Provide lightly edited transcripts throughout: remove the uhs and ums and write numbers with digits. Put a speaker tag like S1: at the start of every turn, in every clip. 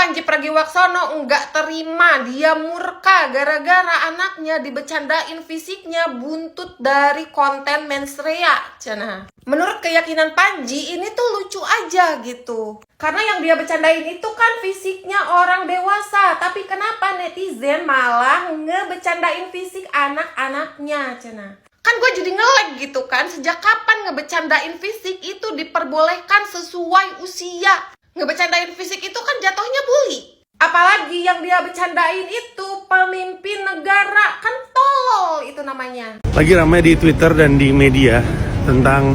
S1: Panji Pragiwaksono nggak terima, dia murka gara-gara anaknya dibecandain fisiknya buntut dari konten mensrea. Cana. Menurut keyakinan Panji ini tuh lucu aja gitu. Karena yang dia bercandain itu kan fisiknya orang dewasa, tapi kenapa netizen malah ngebecandain fisik anak-anaknya, Cana? Kan gue jadi nge-lag gitu kan, sejak kapan ngebecandain fisik itu diperbolehkan sesuai usia? Ngebecandain fisik itu kan jatuhnya bully. Apalagi yang dia bercandain itu pemimpin negara, kan tolol itu namanya.
S2: Lagi ramai di Twitter dan di media tentang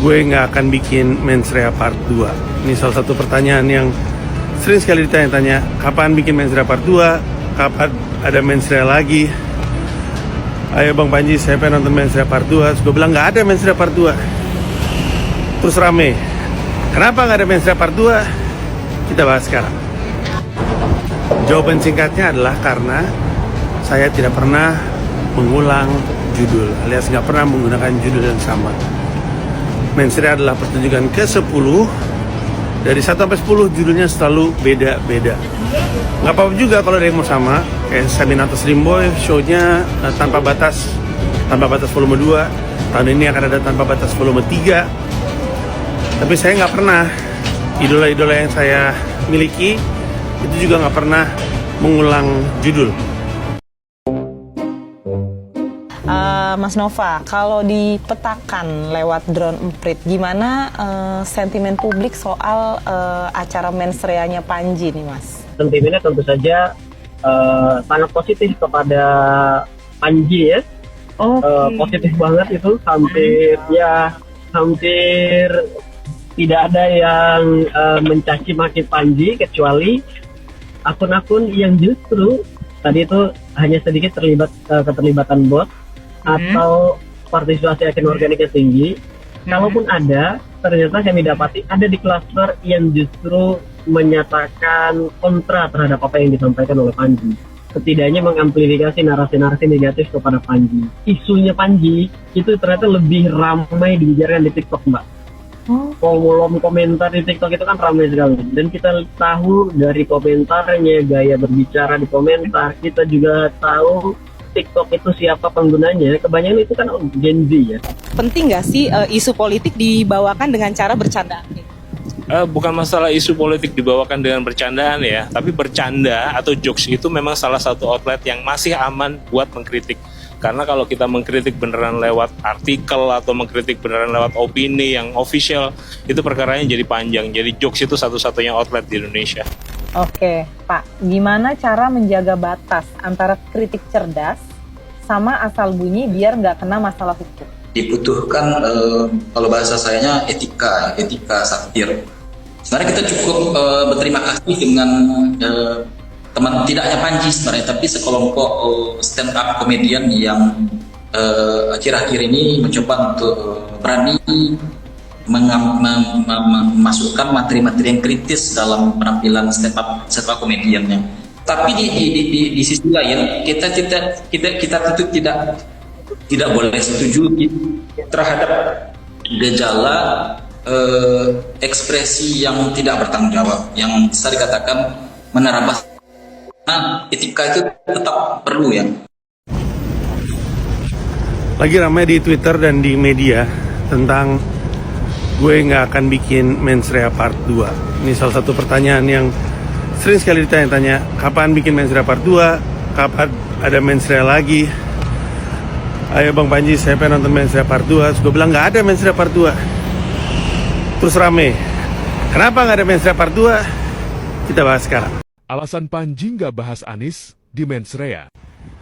S2: gue nggak akan bikin Mensrea Part 2. Ini salah satu pertanyaan yang sering sekali ditanya-tanya, kapan bikin Mensrea Part 2? Kapan ada Mensrea lagi? Ayo Bang Panji, saya pengen nonton Mensrea Part 2. Terus gue bilang nggak ada Mensrea Part 2. Terus rame, kenapa nggak ada Mensrea Part 2? Kita bahas sekarang. Jawaban singkatnya adalah karena saya tidak pernah mengulang judul, alias nggak pernah menggunakan judul yang sama. Mensrea adalah pertunjukan ke-10. Dari 1 sampai 10 judulnya selalu beda-beda. Nggak apa-apa juga kalau ada yang mau sama. Kayak Saminato Slimboy, show-nya tanpa batas volume 2. Tahun ini akan ada tanpa batas volume 3. Tapi saya nggak pernah, idola-idola yang saya miliki itu juga nggak pernah mengulang judul.
S3: Mas Nova, kalau dipetakan lewat drone emprit, gimana sentimen publik soal acara mensreanya Panji nih, Mas?
S4: Sentimennya tentu saja sangat positif kepada Panji ya. Positif banget itu, hampir tidak ada yang mencaci maki Panji, kecuali akun-akun yang justru tadi itu hanya sedikit keterlibatan bot atau partisipasi akun organiknya tinggi. Kalaupun ada, ternyata kami dapati ada di klaster yang justru menyatakan kontra terhadap apa yang disampaikan oleh Panji. Setidaknya mengamplifikasi narasi-narasi negatif kepada Panji. Isunya Panji itu ternyata lebih ramai dibicarakan di TikTok, Mbak. Kolom komentar di TikTok itu kan ramai sekali. Dan kita tahu dari komentarnya, gaya berbicara di komentar, kita juga tahu TikTok itu siapa penggunanya, kebanyakan itu kan Gen Z ya.
S3: Penting nggak sih isu politik dibawakan dengan cara bercandaan?
S5: Bukan masalah isu politik dibawakan dengan bercandaan ya, tapi bercanda atau jokes itu memang salah satu outlet yang masih aman buat mengkritik. Karena kalau kita mengkritik beneran lewat artikel atau mengkritik beneran lewat opini yang official, itu perkaranya jadi panjang. Jadi jokes itu satu-satunya outlet di Indonesia.
S3: Oke, Pak, gimana cara menjaga batas antara kritik cerdas sama asal bunyi biar nggak kena masalah hukum?
S6: Dibutuhkan kalau bahasa sayanya etika satir. Sebenarnya kita cukup berterima kasih dengan teman, tidak hanya Panji sebenarnya, tapi sekelompok stand up komedian yang akhir-akhir ini mencoba untuk berani memasukkan materi-materi yang kritis dalam penampilan stand up komediannya. Tapi di sisi lain kita tentu tidak boleh setuju terhadap gejala ekspresi yang tidak bertanggung jawab, yang bisa dikatakan menerabas. Etika itu tetap perlu ya.
S2: Lagi ramai di Twitter dan di media tentang gue nggak akan bikin Mensrea Part 2. Ini salah satu pertanyaan yang sering sekali ditanya-tanya, kapan bikin Mensrea Part 2? Kapan ada Mensrea lagi? Ayo Bang Panji, saya pengen nonton Mensrea Part 2. Terus gue bilang nggak ada Mensrea Part 2. Terus rame, kenapa nggak ada Mensrea Part 2? Kita bahas sekarang.
S7: Alasan Panji nggak bahas Anies di Mensrea.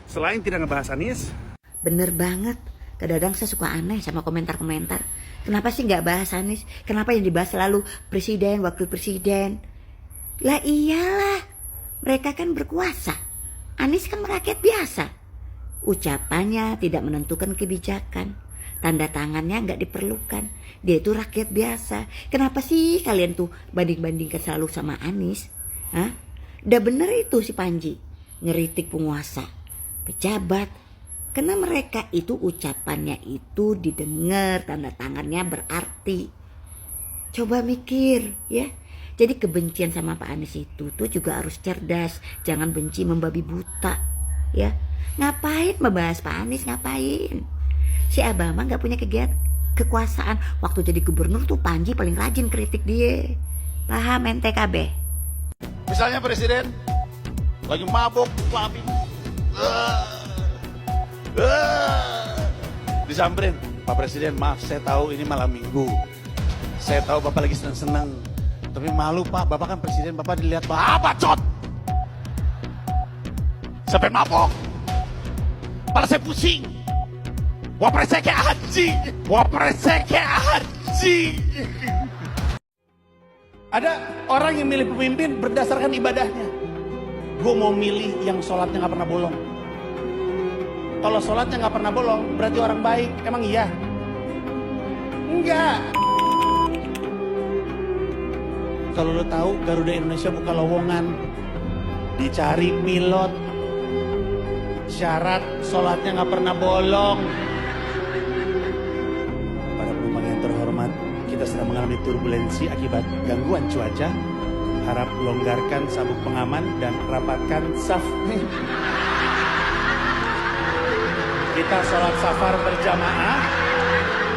S2: Selain tidak ngebahas Anies,
S8: bener banget. Kadang-kadang saya suka aneh sama komentar-komentar. Kenapa sih nggak bahas Anies? Kenapa yang dibahas selalu presiden, wakil presiden? Lah iyalah, mereka kan berkuasa. Anies kan rakyat biasa. Ucapannya tidak menentukan kebijakan. Tanda tangannya nggak diperlukan. Dia itu rakyat biasa. Kenapa sih kalian tuh banding-bandingkan selalu sama Anies? Hah? Udah bener itu si Panji ngeritik penguasa, pejabat. Karena mereka itu ucapannya itu didengar, tanda tangannya berarti. Coba mikir ya. Jadi kebencian sama Pak Anies itu tuh juga harus cerdas, jangan benci membabi buta, ya. Ngapain membahas Pak Anies, ngapain? Si Obama nggak punya kekuasaan. Waktu jadi gubernur tuh Panji paling rajin kritik dia. Paham ente KB?
S9: Misalnya presiden lagi mabok, clubbing, disamperin, Pak Presiden maaf saya tahu ini malam minggu, saya tahu Bapak lagi seneng-seneng, tapi malu Pak, Bapak kan presiden, Bapak dilihat apa cot? Sampai mabok, kepala saya pusing, wapres saya kayak anjing, wapres saya kayak anjing. Ada orang yang milih pemimpin berdasarkan ibadahnya. Gue mau milih yang sholatnya gak pernah bolong. Kalau sholatnya gak pernah bolong, berarti orang baik. Emang iya? Enggak. Kalau lo tahu Garuda Indonesia buka lowongan, dicari pilot, syarat sholatnya gak pernah bolong. Para penumpang yang terhormat, kita sedang mengalami turbulensi akibat gangguan cuaca. Harap longgarkan sabuk pengaman dan rapatkan saf. Kita sholat safar berjamaah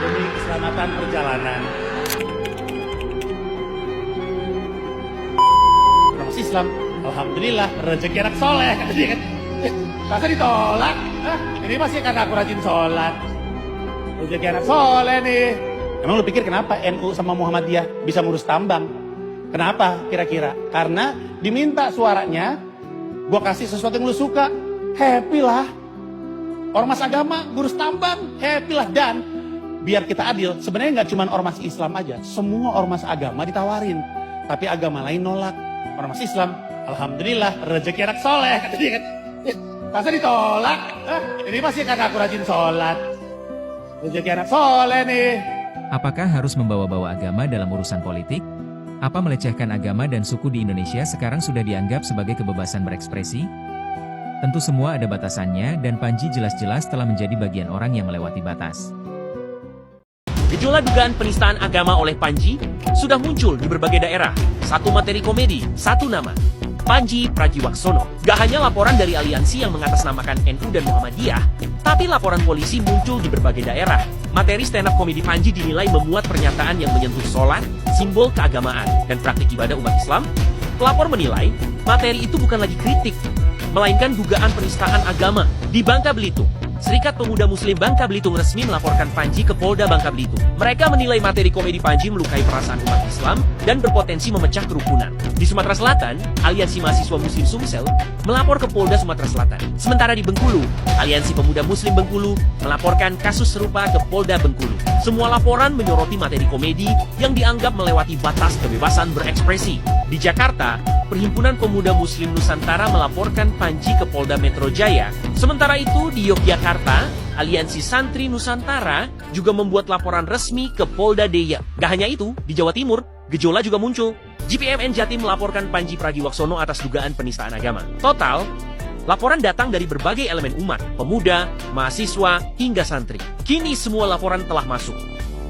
S9: demi keselamatan perjalanan. Ormas Islam, alhamdulillah rezeki anak soleh. Masa ditolak? Ini pasti karena aku rajin sholat. Rezeki anak soleh nih. Emang lu pikir kenapa NU sama Muhammadiyah bisa ngurus tambang? Kenapa kira-kira? Karena diminta suaranya, gua kasih sesuatu yang lu suka, happy lah. Ormas agama, ngurus tambang, happy lah. Dan biar kita adil, sebenarnya nggak cuma ormas Islam aja, semua ormas agama ditawarin, tapi agama lain nolak. Ormas Islam, alhamdulillah rezeki anak soleh. Masa ditolak? Ini pasti karena aku rajin sholat. Rezeki anak soleh nih.
S10: Apakah harus membawa-bawa agama dalam urusan politik? Apa melecehkan agama dan suku di Indonesia sekarang sudah dianggap sebagai kebebasan berekspresi? Tentu semua ada batasannya dan Panji jelas-jelas telah menjadi bagian orang yang melewati batas.
S11: Gejolak dugaan penistaan agama oleh Panji sudah muncul di berbagai daerah. Satu materi komedi, satu nama. Panji Pragiwaksono. Gak hanya laporan dari aliansi yang mengatasnamakan NU dan Muhammadiyah, tapi laporan polisi muncul di berbagai daerah. Materi stand-up komedi Panji dinilai memuat pernyataan yang menyentuh sholat, simbol keagamaan, dan praktik ibadah umat Islam. Pelapor menilai, materi itu bukan lagi kritik, melainkan dugaan penistaan agama. Di Bangka Belitung, Serikat Pemuda Muslim Bangka Belitung resmi melaporkan Panji ke Polda Bangka Belitung. Mereka menilai materi komedi Panji melukai perasaan umat Islam dan berpotensi memecah kerukunan. Di Sumatera Selatan, Aliansi Mahasiswa Muslim Sumsel melapor ke Polda Sumatera Selatan. Sementara di Bengkulu, Aliansi Pemuda Muslim Bengkulu melaporkan kasus serupa ke Polda Bengkulu. Semua laporan menyoroti materi komedi yang dianggap melewati batas kebebasan berekspresi. Di Jakarta, Perhimpunan Pemuda Muslim Nusantara melaporkan Panji ke Polda Metro Jaya. Sementara itu, di Yogyakarta, Aliansi Santri Nusantara juga membuat laporan resmi ke Polda Deya. Gak hanya itu, di Jawa Timur, gejolak juga muncul. GPMN Jatim melaporkan Panji Pragiwaksono atas dugaan penistaan agama. Total, laporan datang dari berbagai elemen umat, pemuda, mahasiswa, hingga santri. Kini semua laporan telah masuk.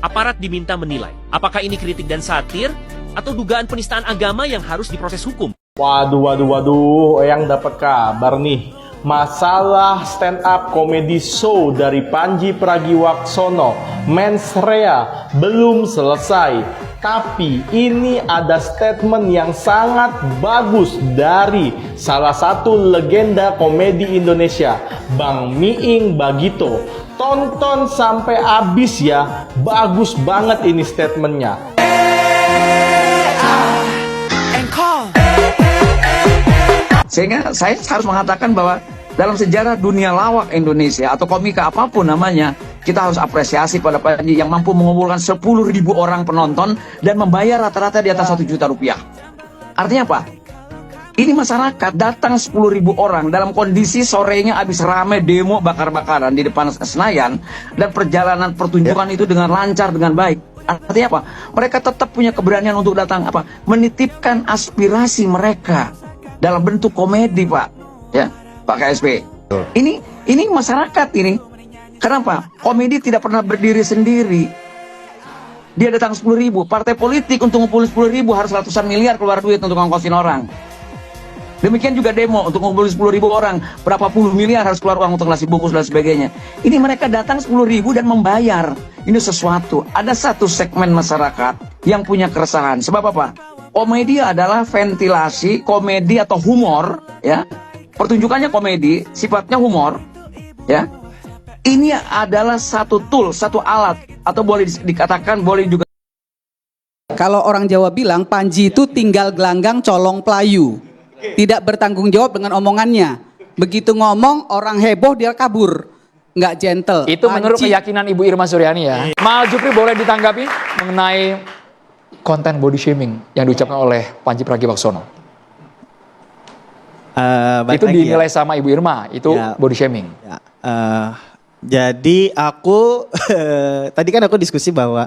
S11: Aparat diminta menilai, apakah ini kritik dan satir, atau dugaan penistaan agama yang harus diproses hukum.
S12: Waduh, yang dapat kabar nih. Masalah stand up comedy show dari Panji Pragiwaksono, Mens Rea, belum selesai. Tapi ini ada statement yang sangat bagus dari salah satu legenda komedi Indonesia, Bang Miing Bagito. Tonton sampai habis ya, bagus banget ini statementnya.
S13: Sehingga saya harus mengatakan bahwa dalam sejarah dunia lawak Indonesia atau komika apapun namanya, kita harus apresiasi pada Panji yang mampu mengumpulkan 10.000 orang penonton dan membayar rata-rata di atas 1 juta rupiah. Artinya apa? Ini masyarakat datang 10.000 orang dalam kondisi sorenya habis rame demo bakar-bakaran di depan Senayan dan perjalanan pertunjukan itu dengan lancar, dengan baik. Artinya apa? Mereka tetap punya keberanian untuk datang menitipkan aspirasi mereka dalam bentuk komedi, Pak. Ya, Pak KSP. Ini masyarakat ini. Kenapa? Komedi tidak pernah berdiri sendiri. dia datang 10.000. Partai politik untuk ngumpulin 10.000 harus ratusan miliar keluar duit untuk ngongkosin orang. Demikian juga demo untuk ngumpulin 10.000 orang, berapa puluh miliar harus keluar uang untuk nasi bungkus dan sebagainya. Ini mereka datang 10.000 dan membayar. Ini sesuatu. Ada satu segmen masyarakat yang punya keresahan. Sebab apa? Komedi adalah ventilasi, komedi atau humor, ya. Pertunjukannya komedi, sifatnya humor, ya. Ini adalah satu tool, satu alat, atau boleh dikatakan, boleh juga.
S14: Kalau orang Jawa bilang, Panji itu tinggal gelanggang colong pelayu. Tidak bertanggung jawab dengan omongannya. Begitu ngomong, orang heboh, dia kabur. Nggak gentle.
S15: Itu menurut keyakinan Ibu Irma Suryani ya. Mal Jupri boleh ditanggapi mengenai konten body shaming yang diucapkan oleh Panji Pragiwaksono. Itu dinilai sama Ibu Irma, itu body shaming.
S16: Jadi aku tadi kan aku diskusi bahwa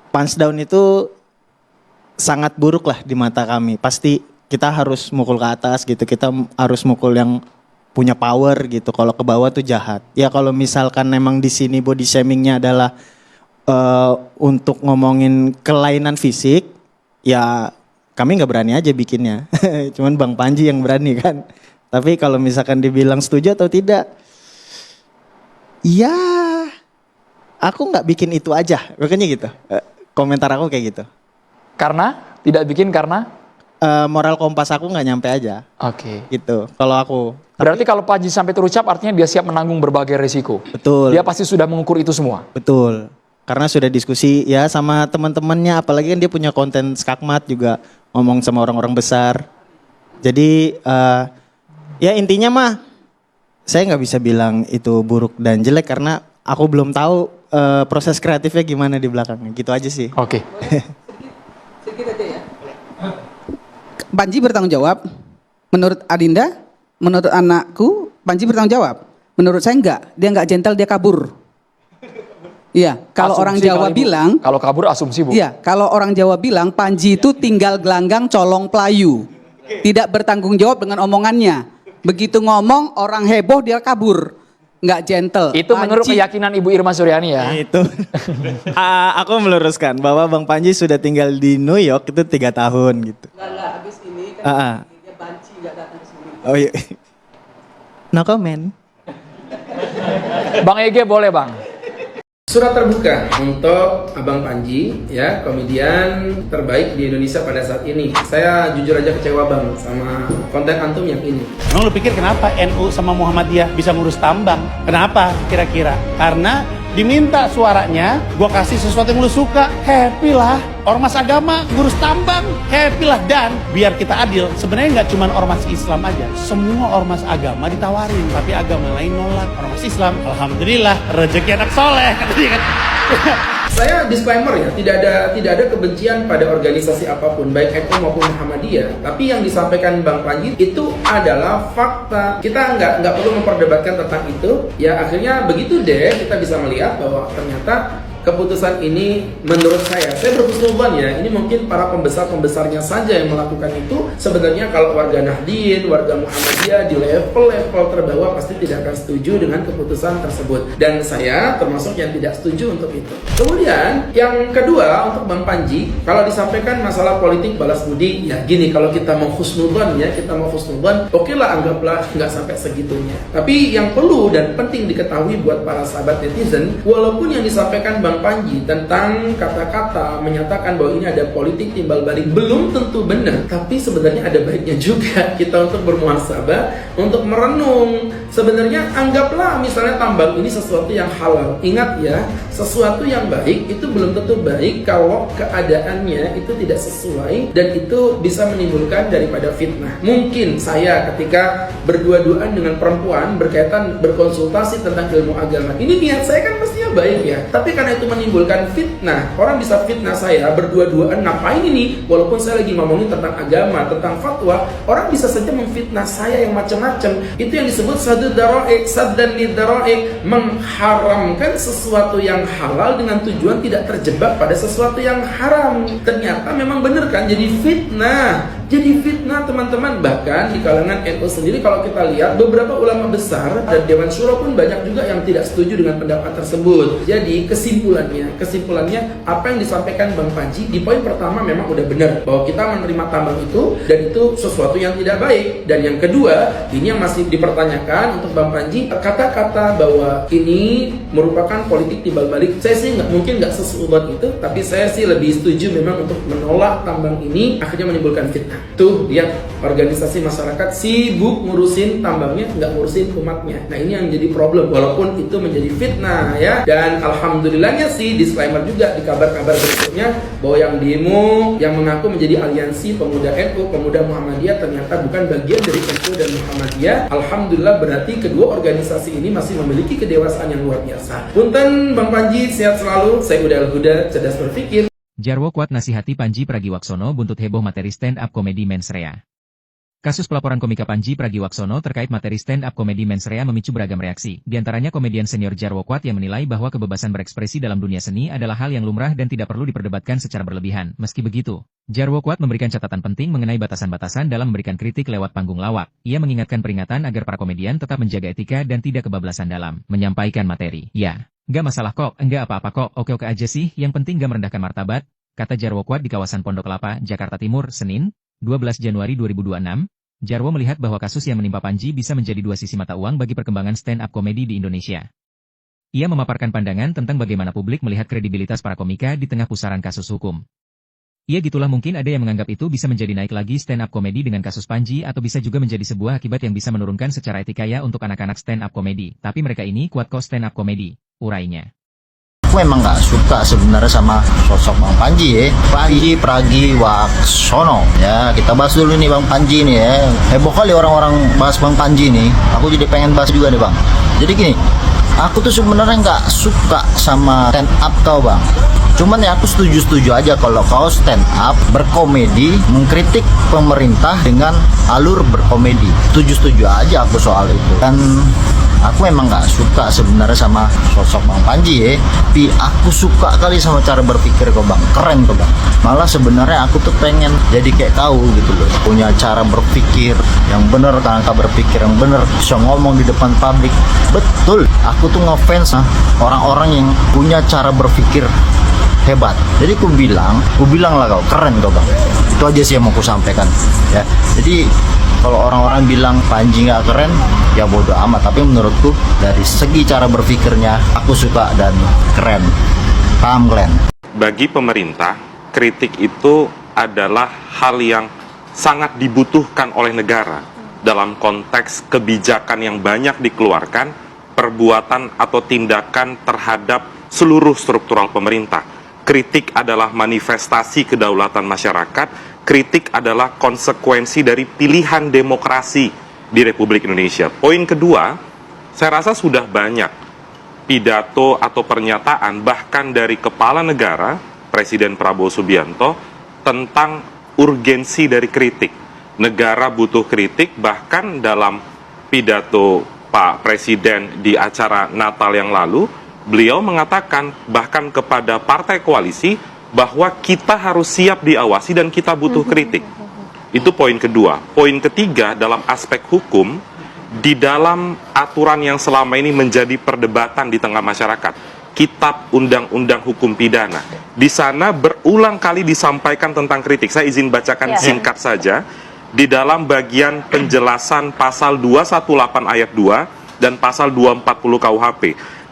S16: punch down itu sangat buruk lah di mata kami. Pasti kita harus mukul ke atas gitu, kita harus mukul yang punya power gitu. Kalau ke bawah tuh jahat. Ya kalau misalkan memang di sini body shamingnya adalah untuk ngomongin kelainan fisik, ya kami nggak berani aja bikinnya. Cuman Bang Panji yang berani kan. Tapi kalau misalkan dibilang setuju atau tidak, ya aku nggak bikin itu aja. Makanya gitu. Komentar aku kayak gitu.
S15: Karena? Tidak bikin karena?
S16: Moral kompas aku nggak nyampe aja.
S15: Oke.
S16: Gitu. Kalau aku.
S15: Berarti kalau Panji sampai terucap artinya dia siap menanggung berbagai risiko.
S16: Betul.
S15: Dia pasti sudah mengukur itu semua.
S16: Betul. Karena sudah diskusi ya sama teman-temannya, apalagi kan dia punya konten skakmat juga, ngomong sama orang-orang besar. Jadi ya intinya mah saya nggak bisa bilang itu buruk dan jelek karena aku belum tahu proses kreatifnya gimana di belakangnya. Gitu aja sih.
S15: Oke.
S14: Sedikit aja ya. Panji bertanggung jawab. Menurut Adinda, menurut anakku, Panji bertanggung jawab. Menurut saya enggak. Dia enggak gentle, dia kabur. Iya, kalau orang Jawa bilang,
S15: kalau kabur asumsi Bu.
S14: Iya, kalau orang Jawa bilang Panji itu tinggal gelanggang colong pelayu. Tidak bertanggung jawab dengan omongannya. Begitu ngomong orang heboh dia kabur. Nggak gentle.
S15: Itu menurut keyakinan Ibu Irma Suryani ya.
S16: Itu. Aku meluruskan bahwa Bang Panji sudah tinggal di New York itu 3 tahun gitu.
S14: Enggak, habis ini kan dia banci nggak datang ke sini.
S16: Oh iya. No comment.
S15: Bang Ege boleh Bang.
S17: Surat terbuka untuk Abang Panji, ya, komedian terbaik di Indonesia pada saat ini. Saya jujur aja kecewa Bang sama konten antum yang ini.
S9: Emang lu pikir kenapa NU sama Muhammadiyah bisa ngurus tambang? Kenapa kira-kira? Karena diminta suaranya, gua kasih sesuatu yang lu suka, happy lah. Ormas agama ngurus tambang, happy lah. Dan biar kita adil, sebenarnya nggak cuma ormas Islam aja, semua ormas agama ditawarin, tapi agama lain nolak. Ormas Islam, alhamdulillah rezeki anak soleh.
S17: Saya disclaimer ya, tidak ada kebencian pada organisasi apapun, baik NU maupun Muhammadiyah. Tapi yang disampaikan Bang Panji itu adalah fakta. Kita nggak perlu memperdebatkan tentang itu. Ya akhirnya begitu deh, kita bisa melihat bahwa ternyata keputusan ini menurut saya berhusnuzon ya, ini mungkin para pembesar-pembesarnya saja yang melakukan itu. Sebenarnya kalau warga Nahdien, warga Muhammadiyah di level-level terbawah pasti tidak akan setuju dengan keputusan tersebut. Dan saya termasuk yang tidak setuju untuk itu. Kemudian yang kedua untuk Bang Panji, kalau disampaikan masalah politik balas budi, ya gini, kalau kita mau husnuzon ya, oke lah, anggaplah nggak sampai segitunya. Tapi yang perlu dan penting diketahui buat para sahabat netizen, walaupun yang disampaikan Bang Panji tentang kata-kata menyatakan bahwa ini ada politik timbal balik belum tentu benar, tapi sebenarnya ada baiknya juga kita untuk bermuhasabah, untuk merenung. Sebenarnya anggaplah misalnya tambang ini sesuatu yang halal. Ingat ya, sesuatu yang baik itu belum tentu baik kalau keadaannya itu tidak sesuai dan itu bisa menimbulkan daripada fitnah. Mungkin saya ketika berdua-duaan dengan perempuan berkaitan berkonsultasi tentang ilmu agama, ini niat saya kan mestinya baik ya, tapi karena itu menimbulkan fitnah, orang bisa fitnah saya berdua-duaan ngapain ini, walaupun saya lagi ngomongin tentang agama, tentang fatwa, orang bisa saja memfitnah saya yang macam-macam. Itu yang disebut saddan lidaraik, mengharamkan sesuatu yang halal dengan tujuan tidak terjebak pada sesuatu yang haram. Ternyata memang benar kan, jadi fitnah. Jadi fitnah teman-teman, bahkan di kalangan NU sendiri kalau kita lihat beberapa ulama besar dan Dewan Syuro pun banyak juga yang tidak setuju dengan pendapat tersebut. Jadi kesimpulannya apa yang disampaikan Bang Panji di poin pertama memang udah benar bahwa kita menerima tambang itu dan itu sesuatu yang tidak baik. Dan yang kedua, ini yang masih dipertanyakan untuk Bang Panji, kata-kata bahwa ini merupakan politik timbal balik. Saya sih mungkin nggak sesubat itu, tapi saya sih lebih setuju memang untuk menolak tambang ini akhirnya menimbulkan fitnah. Tuh lihat, organisasi masyarakat sibuk ngurusin tambangnya, nggak ngurusin umatnya. Nah ini yang jadi problem, walaupun itu menjadi fitnah ya. Dan alhamdulillahnya sih, disclaimer juga di kabar-kabar berikutnya bahwa yang demo yang mengaku menjadi aliansi pemuda NU, pemuda Muhammadiyah ternyata bukan bagian dari NU dan Muhammadiyah. Alhamdulillah, berarti kedua organisasi ini masih memiliki kedewasaan yang luar biasa. Punten Bang Panji, sehat selalu. Saya Huda Al-Huda, cerdas berpikir.
S10: Jarwo kuat nasihati Panji Pragiwaksono buntut heboh materi stand-up komedi Mensrea. Kasus pelaporan komika Panji Pragiwaksono terkait materi stand-up komedi Mensrea memicu beragam reaksi. Di antaranya komedian senior Jarwo Kuat yang menilai bahwa kebebasan berekspresi dalam dunia seni adalah hal yang lumrah dan tidak perlu diperdebatkan secara berlebihan. Meski begitu, Jarwo Kuat memberikan catatan penting mengenai batasan-batasan dalam memberikan kritik lewat panggung lawak. Ia mengingatkan peringatan agar para komedian tetap menjaga etika dan tidak kebablasan dalam menyampaikan materi. Ya, nggak masalah kok, enggak apa-apa kok, oke-oke aja sih, yang penting gak merendahkan martabat, kata Jarwo Kuat di kawasan Pondok Kelapa, Jakarta Timur, Senin, 12 Januari 2026, Jarwo melihat bahwa kasus yang menimpa Panji bisa menjadi dua sisi mata uang bagi perkembangan stand-up komedi di Indonesia. Ia memaparkan pandangan tentang bagaimana publik melihat kredibilitas para komika di tengah pusaran kasus hukum. Ia gitulah, mungkin ada yang menganggap itu bisa menjadi naik lagi stand-up komedi dengan kasus Panji, atau bisa juga menjadi sebuah akibat yang bisa menurunkan secara etikaya untuk anak-anak stand-up komedi. Tapi mereka ini kuat kok stand-up komedi, urainya.
S18: Aku emang nggak suka sebenarnya sama sosok Bang Panji ya. Panji Pragiwaksono. Ya, kita bahas dulu nih Bang Panji nih ya. Heboh kali orang-orang bahas Bang Panji nih. Aku jadi pengen bahas juga nih Bang. Jadi gini, aku tuh sebenarnya nggak suka sama stand up kau Bang. Cuman ya aku setuju-setuju aja kalau kau stand up berkomedi mengkritik pemerintah dengan alur berkomedi. Setuju-setuju aja aku soal itu. Dan aku emang nggak suka sebenarnya sama sosok Bang Panji ya. Tapi aku suka kali sama cara berpikir kau Bang. Keren kau Bang. Malah sebenarnya aku tuh pengen jadi kayak kau gitu loh. Punya cara berpikir yang bener, kerangka berpikir yang bener, bisa ngomong di depan publik. Betul. Aku tuh ngefans orang-orang yang punya cara berpikir hebat. Jadi aku bilang lah kau keren kau Bang. Itu aja sih yang mau aku sampaikan ya. Jadi kalau orang-orang bilang Panji nggak keren, ya bodoh amat. Tapi menurutku dari segi cara berpikirnya aku suka dan keren. Paham Glenn?
S19: Bagi pemerintah, kritik itu adalah hal yang sangat dibutuhkan oleh negara dalam konteks kebijakan yang banyak dikeluarkan, perbuatan atau tindakan terhadap seluruh struktural pemerintah. Kritik adalah manifestasi kedaulatan masyarakat. Kritik adalah konsekuensi dari pilihan demokrasi di Republik Indonesia. Poin kedua, saya rasa sudah banyak pidato atau pernyataan bahkan dari kepala negara, Presiden Prabowo Subianto, tentang urgensi dari kritik. Negara butuh kritik, bahkan dalam pidato Pak Presiden di acara Natal yang lalu, beliau mengatakan bahkan kepada partai koalisi bahwa kita harus siap diawasi dan kita butuh kritik. Itu poin kedua. Poin ketiga, dalam aspek hukum, di dalam aturan yang selama ini menjadi perdebatan di tengah masyarakat, Kitab Undang-Undang Hukum Pidana, di sana berulang kali disampaikan tentang kritik. Saya izin bacakan singkat saja. Di dalam bagian penjelasan pasal 218 ayat 2 dan pasal 240 KUHP.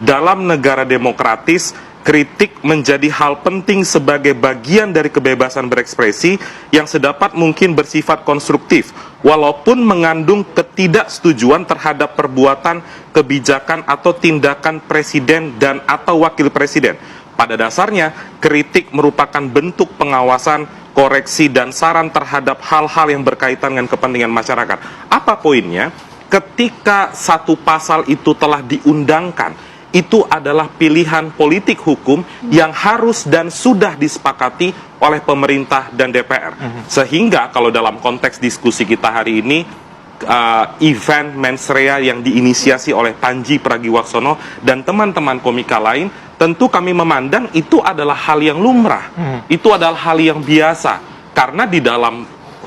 S19: Dalam negara demokratis, kritik menjadi hal penting sebagai bagian dari kebebasan berekspresi yang sedapat mungkin bersifat konstruktif, walaupun mengandung ketidaksetujuan terhadap perbuatan, kebijakan, atau tindakan presiden dan atau wakil presiden. Pada dasarnya, kritik merupakan bentuk pengawasan, koreksi, dan saran terhadap hal-hal yang berkaitan dengan kepentingan masyarakat. Apa poinnya? Ketika satu pasal itu telah diundangkan, itu adalah pilihan politik hukum yang harus dan sudah disepakati oleh pemerintah dan DPR. Sehingga kalau dalam konteks diskusi kita hari ini, event Mensrea yang diinisiasi oleh Panji Pragiwaksono dan teman-teman komika lain, tentu kami memandang itu adalah hal yang lumrah. Itu adalah hal yang biasa. Karena di dalam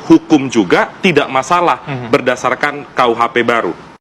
S19: hukum juga tidak masalah berdasarkan KUHP baru.